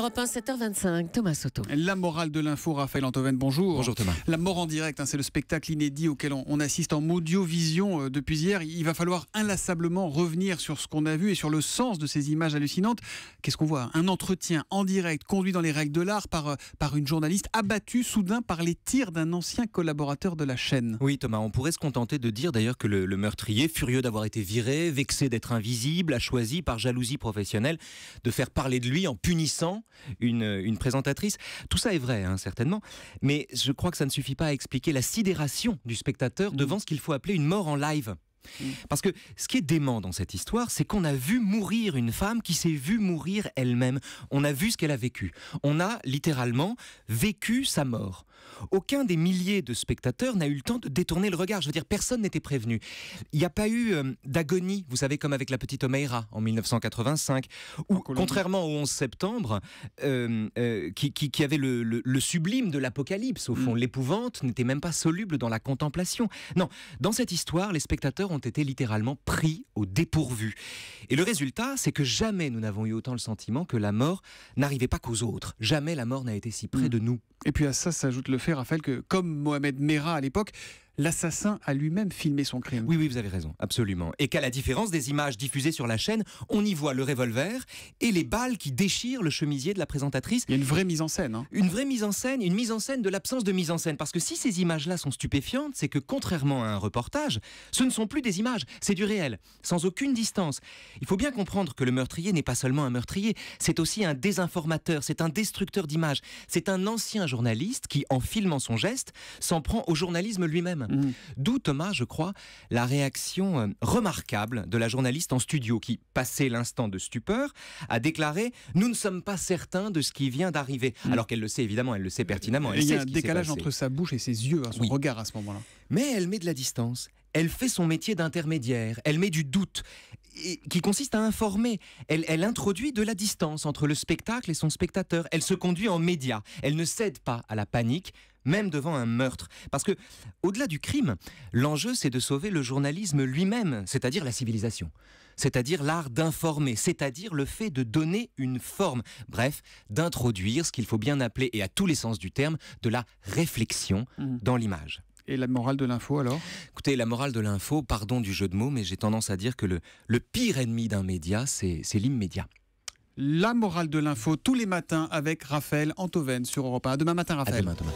Europe 1, 7h25, Thomas Soto. La morale de l'info, Raphaël Antoven, bonjour. Bonjour Thomas. La mort en direct, c'est le spectacle inédit auquel on assiste en audiovision depuis hier. Il va falloir inlassablement revenir sur ce qu'on a vu et sur le sens de ces images hallucinantes. Qu'est-ce qu'on voit? Un entretien en direct, conduit dans les règles de l'art par une journaliste abattue soudain par les tirs d'un ancien collaborateur de la chaîne. Oui Thomas, on pourrait se contenter de dire d'ailleurs que le meurtrier, furieux d'avoir été viré, vexé d'être invisible, a choisi par jalousie professionnelle de faire parler de lui en punissant une présentatrice. Tout ça est vrai, certainement, mais je crois que ça ne suffit pas à expliquer la sidération du spectateur devant ce qu'il faut appeler une mort en live. Parce que ce qui est dément dans cette histoire, c'est qu'on a vu mourir une femme qui s'est vue mourir elle-même. On a vu ce qu'elle a vécu. On a littéralement vécu sa mort. Aucun des milliers de spectateurs n'a eu le temps de détourner le regard. Je veux dire, personne n'était prévenu. Il n'y a pas eu d'agonie, vous savez, comme avec la petite Omeira en 1985, ou contrairement au 11 septembre, qui avait le sublime de l'apocalypse. Au fond, l'épouvante n'était même pas soluble dans la contemplation. Non, dans cette histoire, les spectateurs ont été littéralement pris au dépourvu. Et le résultat, c'est que jamais nous n'avons eu autant le sentiment que la mort n'arrivait pas qu'aux autres. Jamais la mort n'a été si près de nous. Et puis à ça s'ajoute le fait, Raphaël, que comme Mohamed Merah à l'époque, l'assassin a lui-même filmé son crime. Oui, vous avez raison, absolument. Et qu'à la différence des images diffusées sur la chaîne, on y voit le revolver et les balles qui déchirent le chemisier de la présentatrice. Il y a une vraie mise en scène. Une vraie mise en scène, une mise en scène de l'absence de mise en scène. Parce que si ces images-là sont stupéfiantes, c'est que contrairement à un reportage, ce ne sont plus des images, c'est du réel, sans aucune distance. Il faut bien comprendre que le meurtrier n'est pas seulement un meurtrier, c'est aussi un désinformateur, c'est un destructeur d'images. C'est un ancien journaliste qui, en filmant son geste, s'en prend au journalisme lui-même. D'où, Thomas, je crois, la réaction remarquable de la journaliste en studio qui, passé l'instant de stupeur, a déclaré « Nous ne sommes pas certains de ce qui vient d'arriver ». Alors qu'elle le sait évidemment, elle le sait pertinemment. Il y a un décalage entre sa bouche et ses yeux, son regard à ce moment-là. Mais elle met de la distance. Elle fait son métier d'intermédiaire, elle met du doute, qui consiste à informer. Elle introduit de la distance entre le spectacle et son spectateur. Elle se conduit en média. Elle ne cède pas à la panique, même devant un meurtre. Parce que, au-delà du crime, l'enjeu c'est de sauver le journalisme lui-même, c'est-à-dire la civilisation. C'est-à-dire l'art d'informer, c'est-à-dire le fait de donner une forme. Bref, d'introduire ce qu'il faut bien appeler, et à tous les sens du terme, de la réflexion dans l'image. Et la morale de l'info alors? Écoutez, la morale de l'info, pardon du jeu de mots, mais j'ai tendance à dire que le pire ennemi d'un média, c'est l'immédiat. La morale de l'info tous les matins avec Raphaël Antoven sur Europe 1. À demain matin, Raphaël. À demain, Thomas.